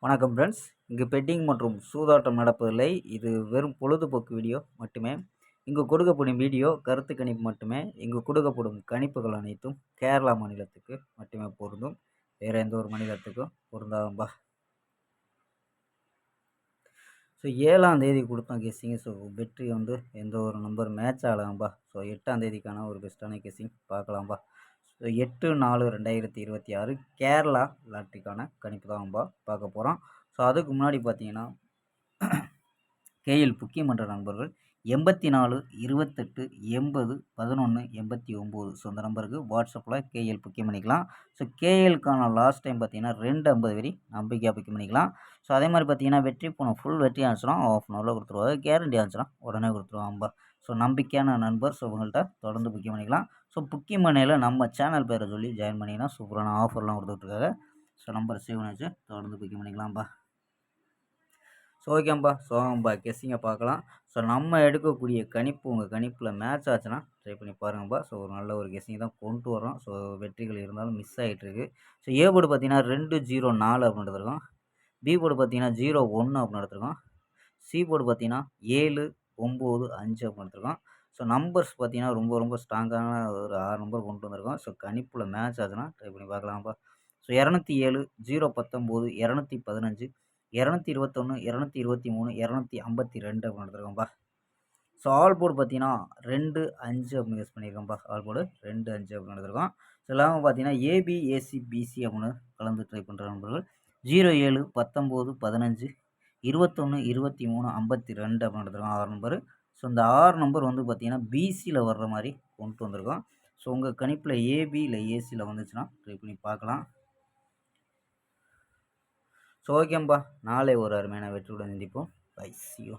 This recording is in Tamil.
வணக்கம் ஃப்ரெண்ட்ஸ். இங்கு பெட்டிங் மற்றும் சூதாட்டம் நடப்பதில்லை. இது வெறும் பொழுதுபோக்கு வீடியோ மட்டுமே. இங்கு கொடுக்கப்படும் வீடியோ கருத்து கணிப்பு மட்டுமே. இங்கு கொடுக்கப்படும் கணிப்புகள் அனைத்தும் கேரளா மாநிலத்துக்கு மட்டுமே பொருந்தும். வேறு எந்த ஒரு மாநிலத்துக்கும் பொருந்தாதம்பா. ஸோ 7ஆம் தேதி கொடுத்தோம் கெஸ்ஸிங். ஸோ வெற்றி எந்த ஒரு நம்பர் மேட்ச் ஆகலாம்பா. ஸோ 8ஆம் தேதிக்கான ஒரு பெஸ்ட்டான கெஸ்ஸிங் பார்க்கலாம்பா. ஸோ 8/4/2026 கேரளா லாட்ரிக்கான கணிப்பு தான்ப்பா பார்க்க போகிறோம். ஸோ அதுக்கு முன்னாடி பார்த்தீங்கன்னா கேஎல் புக்கிங் பண்ணுற நண்பர்கள் 84 28 80 11 89 ஸோ அந்த நம்பருக்கு வாட்ஸ்அப்பில் கேஎல் புக்கிங் பண்ணிக்கலாம். ஸோ கேஎலுக்கான லாஸ்ட் டைம் பார்த்தீங்கன்னா 250 வரி நம்பிக்கையாக புக்கிங் பண்ணிக்கலாம். ஸோ அதே மாதிரி பார்த்தீங்கன்னா வெற்றி போன ஃபுல் வெற்றி ஆச்சுன்னா ஆஃப் அன் ஹவரில் கொடுத்துருவாங்க. கேரண்டி ஆச்சுன்னா உடனே கொடுத்துருவாங்கப்பா. ஸோ நம்பிக்கையான நண்பர். ஸோ உங்கள்கிட்ட தொடர்ந்து புக்கிங் பண்ணிக்கலாம். ஸோ புக்கிங் பண்ணையில் நம்ம சேனல் பேரை சொல்லி ஜாயின் பண்ணிங்கன்னா சூப்பரான ஆஃபர்லாம் கொடுத்துட்ருக்காங்க. ஸோ நம்பர் சேவ் பண்ணி வச்சு தொடர்ந்து புக்கிங் பண்ணிக்கலாம்ப்பா. ஸோ ஓகேம்பா கெஸ்ஸிங்கை பார்க்கலாம். ஸோ நம்ம எடுக்கக்கூடிய கணிப்பு உங்கள் கணிப்பில் மேட்ச் ஆச்சுன்னா ட்ரை பண்ணி பாருங்கப்பா. ஸோ ஒரு நல்ல ஒரு கெஸ்ஸிங் தான் கொண்டு வரோம். ஸோ வெற்றிகள் இருந்தாலும் மிஸ் ஆகிட்டுருக்கு. ஸோ ஏ போர்டு பார்த்தீங்கன்னா 204 அப்படின்னு எடுத்துருக்கோம். பி போர்டு பார்த்தீங்கன்னா 01 அப்படின்னு எடுத்துருக்கோம். சி போர்டு பார்த்தீங்கன்னா 795 அப்படின்னு எடுத்துருக்கோம். ஸோ நம்பர்ஸ் பார்த்தீங்கன்னா ரொம்ப ஸ்ட்ராங்கான ஒரு 6 நம்பர் கொண்டு வந்திருக்கோம். ஸோ கணிப்பில் மேட்ச் ஆச்சுன்னா ட்ரை பண்ணி பார்க்கலாம்ப்பா. ஸோ 207 019 215 221 223 252 அப்படின்னு எடுத்துருக்கோம்ப்பா. ஸோ ஆல் போர்டு பார்த்தீங்கன்னா 2-5 அப்படின்னு யூஸ் பண்ணியிருக்கோம்ப்பா. ஆல் போர்டு 2-5 அப்படின்னு எடுத்துருக்கோம். ஸோ இல்லாமல் பார்த்தீங்கன்னா ஏபி ஏசி பிசி அப்படின்னு கலந்து ட்ரை பண்ணுற நண்பர்கள் 07 19 15 21 23 52 அப்படின்னு எடுத்துருக்கோம் 6 நம்பர். ஸோ இந்த 6 நம்பர் பார்த்தீங்கன்னா பிசியில் வர்ற மாதிரி கொண்டு வந்திருக்கோம். ஸோ உங்கள் கணிப்பில் ஏபி இல்லை ஏசியில் வந்துச்சுன்னா ட்ரை பண்ணி பார்க்கலாம். ஸோ ஓகேம்பா, நாளை ஒரு அருமையான வெற்றியுடன் சந்திப்போம். Bye, see you.